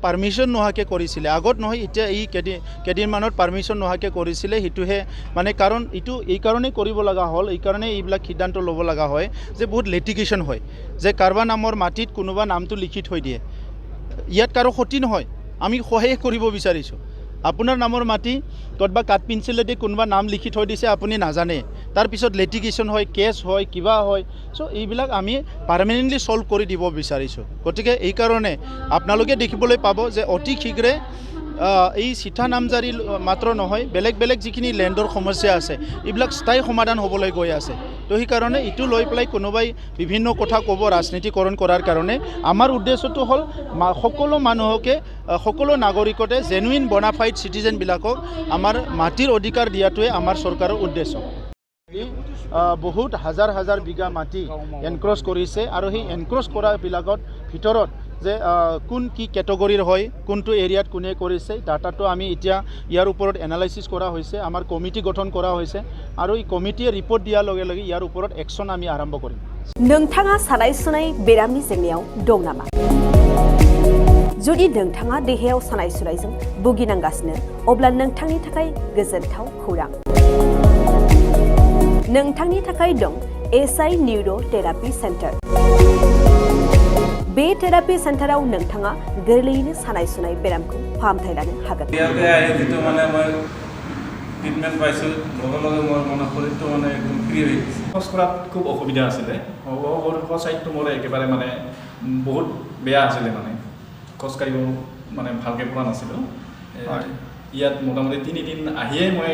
permission নোহাকে কৰেছিল আগত নহয় এটা এই কেদিনমানত পাৰমিশন নোহাকে কৰেছিল হিটুহে মানে কাৰণ ইটু এই কাৰণে কৰিব লগা হল এই কারণে এইবিলাক সিদ্ধান্ত লব লগা হয় যে বহুত লিটিগেশন হয় যে কারবা নামৰ মাটিত কোনোবা নামটো লিখি থৈ দিয়ে ইয়াত কাৰো ক্ষতি নহয় আমি সহায় কৰিব বিচাৰিছো আপোনাৰ নামৰ মাটি কতবা কাট পেন্সিলেদি কোনোবা নাম লিখি থৈ দিছে আপুনি নাজানে তাৰ পিছত লিটিগেশন হয় কেছ হয় কিবা হয় সো এইবিলাক আমি পার্মানেন্টলি সলভ কৰি দিব বিচাৰিছো গতিকে এই কাৰণে আপোনালোকে দেখিবলৈ পাব যে অতি শীঘ্ৰে এই চিঠা নামজাৰি মাত্ৰ নহয় বেলেগ বেলেগ যিখিনি ল্যান্ডৰ সমস্যা আছে এইবিলাক স্থায়ী সমাধান হ'বলৈ গৈ আছে তো সেই কাৰণে ইটো লৈ পেলাই কোনোবাই বিভিন্ন কথা ক'ব ৰাজনীতিকৰণ কৰাৰ কাৰণে আমাৰ উদ্দেশ্যটো হ'ল সকলো মানুহকে সকলো নাগৰিকতে জেনুইন বনাফাইড সিটিজেনবিলাকক আমাৰ মাটিৰ অধিকাৰ দিয়াটোৱে আমাৰ চৰকাৰৰ উদ্দেশ্য বহুত হাজাৰ হাজাৰ বিঘা মাটি এনক্ৰচ কৰিছে আৰু সেই এনক্ৰচ কৰাবিলাকত ভিতৰত যে কোন কি ক্যাটেগৰিৰ হয় কোনটো এৰিয়াত কোনে কৰিছে ডাটাটো আমি এতিয়া ইয়াৰ ওপৰত এনালাইসিস কৰা হৈছে আমাৰ কমিটি গঠন কৰা হৈছে আৰু এই কমিটিয়ে ৰিপোৰ্ট দিয়াৰ লগে লগে ইয়াৰ ওপৰত একশন আমি আৰম্ভ কৰিম नोंथाङा सानाय सुनाय बेरामनि जेंनायाव दं नामा जुदि नोंथाङा देहायाव सानाय सुनायजों भुगिनांगासिनो अब्ला नोंथांनि थाखाय गोजोनथाव खौरां नोंथांनि थाखाय दं एसआई न्यूरो थेरापि सेन्टार बे थेरापि सेन्टाराव नोंथाङा गोरलैयैनो सानाय सुनाय बेरामखौ फाहामथाय लानो हागोन ট্ৰিটমেণ্ট পাইছোঁ লগে লগে মোৰ মানে শৰীৰটো মানে একদম ফ্ৰী হৈ গৈছে খোজ কঢ়াত খুব অসুবিধা আছিলে চাইডটো মোৰ একেবাৰে মানে বহুত বেয়া আছিলে মানে খোজ কাঢ়িব মানে ভালকৈ পৰা নাছিলোঁ ইয়াত মোটামুটি 3 দিন আহিয়ে মই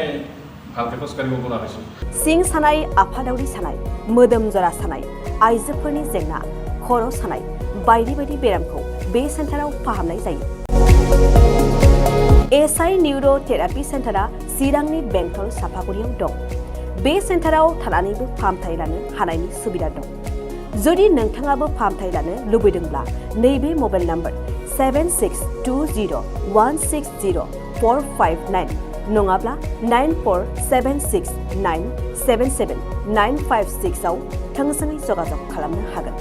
ভালকৈ খোজ কাঢ়িব পৰা হৈছোঁ सिं सानाय आफादावरि सानाय मोदोम जरा सानाय आइजोफोरनि जेंना खर' सानाय बायदि बायदि बेरामखौ बे सेन्टाराव फाहामनाय जायो एसआई न्यूरो थेरापि सेन्टारा चिरांनि बेंटल साफागुरियाव दं बे सेन्टाराव थानानैबो फाहामथाय लानो हानायनि सुबिदा दं जुदि नोंथाङाबो फाहामथाय लानो लुबैदोंब्ला नैबे मबाइल नम्बर 7620160459 नङाब्ला 9476977956 आव थोंजोङै जगाजग खालामनो हागोन